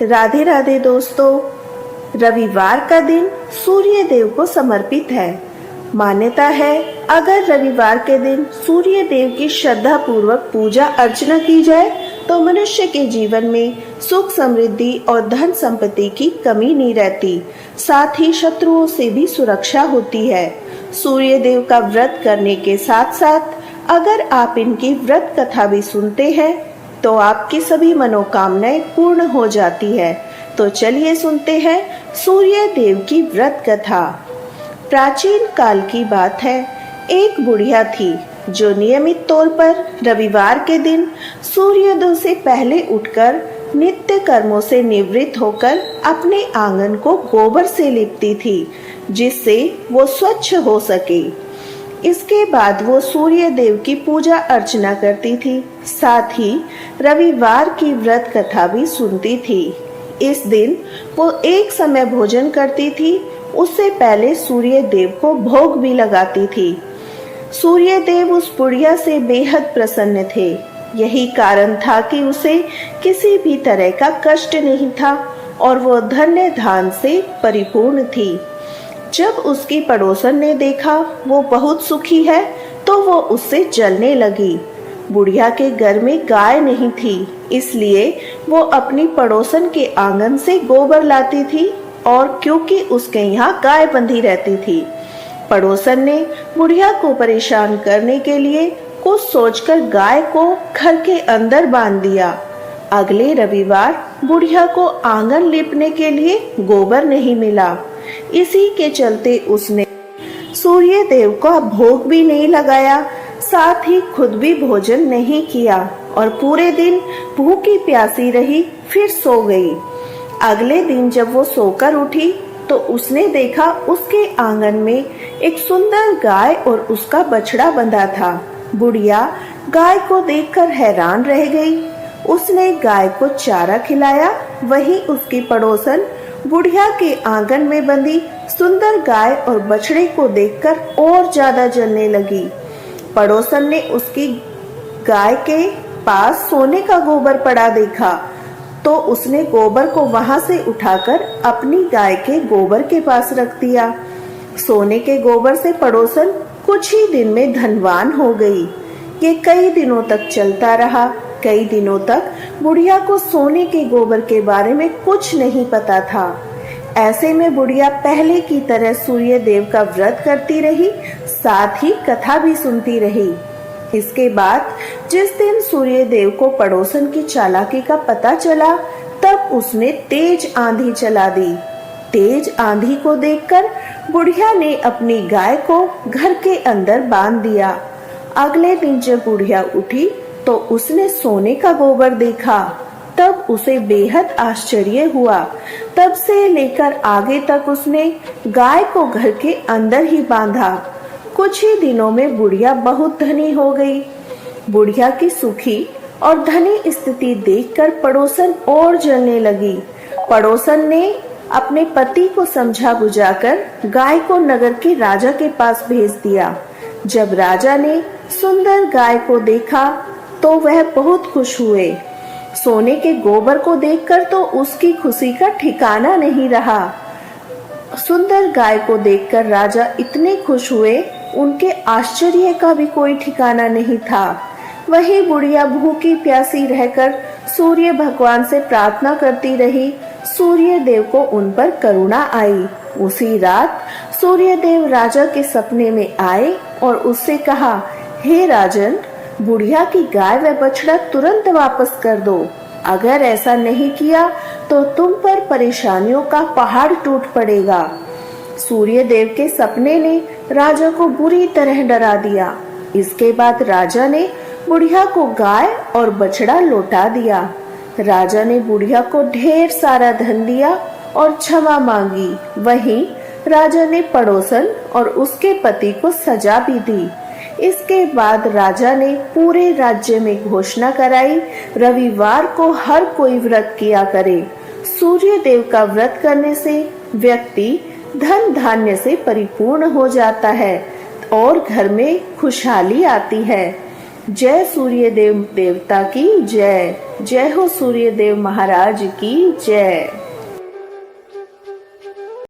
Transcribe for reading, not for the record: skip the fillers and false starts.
राधे राधे दोस्तों। रविवार का दिन सूर्य देव को समर्पित है। मान्यता है अगर रविवार के दिन सूर्य देव की श्रद्धा पूर्वक पूजा अर्चना की जाए तो मनुष्य के जीवन में सुख समृद्धि और धन संपत्ति की कमी नहीं रहती, साथ ही शत्रुओं से भी सुरक्षा होती है। सूर्य देव का व्रत करने के साथ साथ अगर आप इनकी व्रत कथा भी सुनते हैं तो आपकी सभी मनोकामनाएं पूर्ण हो जाती है। तो चलिए सुनते हैं सूर्य देव की व्रत कथा। प्राचीन काल की बात है, एक बुढ़िया थी जो नियमित तौर पर रविवार के दिन सूर्योदय से पहले उठकर नित्य कर्मों से निवृत्त होकर अपने आंगन को गोबर से लिपती थी, जिससे वो स्वच्छ हो सके। इसके बाद वो सूर्य देव की पूजा अर्चना करती थी, साथ ही रविवार की व्रत कथा भी सुनती थी। इस दिन वो एक समय भोजन करती थी, उससे पहले सूर्य देव को भोग भी लगाती थी। सूर्य देव उस बुढ़िया से बेहद प्रसन्न थे। यही कारण था कि उसे किसी भी तरह का कष्ट नहीं था और वो धन्य धान से परिपूर्ण थी। जब उसकी पड़ोसन ने देखा वो बहुत सुखी है तो वो उससे जलने लगी। बुढ़िया के घर में गाय नहीं थी, इसलिए वो अपनी पड़ोसन के आंगन से गोबर लाती थी और क्योंकि उसके यहाँ गाय बंधी रहती थी, पड़ोसन ने बुढ़िया को परेशान करने के लिए कुछ सोचकर गाय को घर के अंदर बांध दिया। अगले रविवार बुढ़िया को आंगन लीपने के लिए गोबर नहीं मिला। इसी के चलते उसने सूर्य देव का भोग भी नहीं लगाया, साथ ही खुद भी भोजन नहीं किया और पूरे दिन भूखी प्यासी रही, फिर सो गई। अगले दिन जब वो सोकर उठी तो उसने देखा उसके आंगन में एक सुंदर गाय और उसका बछड़ा बंधा था। बुढ़िया गाय को देखकर हैरान रह गई। उसने गाय को चारा खिलाया। वहीं उसकी पड़ोसन बुढ़िया के आंगन में बंधी सुंदर गाय और बछड़े को देखकर और ज्यादा जलने लगी। पड़ोसन ने उसकी गाय के पास सोने का गोबर पड़ा देखा तो उसने गोबर को वहां से उठाकर अपनी गाय के गोबर के पास रख दिया। सोने के गोबर से पड़ोसन कुछ ही दिन में धनवान हो गई। ये कई दिनों तक चलता रहा। कई दिनों तक बुढ़िया को सोने के गोबर के बारे में कुछ नहीं पता था। ऐसे में बुढ़िया पहले की तरह सूर्य देव का व्रत करती रही, साथ ही कथा भी सुनती रही। इसके बाद जिस दिन सूर्य देव को पड़ोसन की चालाकी का पता चला, तब उसने तेज आंधी चला दी। तेज आंधी को देखकर बुढ़िया ने अपनी गाय को घर के अंदर बांध दिया। अगले दिन जब बुढ़िया उठी तो उसने सोने का गोबर देखा। तब उसे बेहद आश्चर्य हुआ। तब से लेकर आगे तक उसने गाय को घर के अंदर ही बांधा। कुछ ही दिनों में बुढ़िया बहुत धनी हो गई। बुढ़िया की सुखी और धनी स्थिति देखकर पड़ोसन और जलने लगी। पड़ोसन ने अपने पति को समझा बुझाकर गाय को नगर के राजा के पास भेज दिया। जब राजा ने सुंदर गाय को देखा तो वह बहुत खुश हुए। सोने के गोबर को देखकर तो उसकी खुशी का ठिकाना नहीं रहा। सुंदर गाय को देखकर राजा इतने खुश हुए, उनके आश्चर्य का भी कोई ठिकाना नहीं था। वही बुढ़िया भूखी प्यासी रहकर सूर्य भगवान से प्रार्थना करती रही। सूर्य देव को उन पर करुणा आई। उसी रात सूर्य देव राजा के सपने में आए और उससे कहा, हे राजन, बुढ़िया की गाय व बछड़ा तुरंत वापस कर दो। अगर ऐसा नहीं किया तो तुम पर परेशानियों का पहाड़ टूट पड़ेगा। सूर्य देव के सपने ने राजा को बुरी तरह डरा दिया। इसके बाद राजा ने बुढ़िया को गाय और बछड़ा लौटा दिया। राजा ने बुढ़िया को ढेर सारा धन दिया और क्षमा मांगी। वहीं राजा ने पड़ोसन और उसके पति को सजा भी दी। इसके बाद राजा ने पूरे राज्य में घोषणा कराई, रविवार को हर कोई व्रत किया करे। सूर्य देव का व्रत करने से व्यक्ति धन धान्य से परिपूर्ण हो जाता है और घर में खुशहाली आती है। जय सूर्य देव देवता की जय। जय हो सूर्य देव महाराज की जय।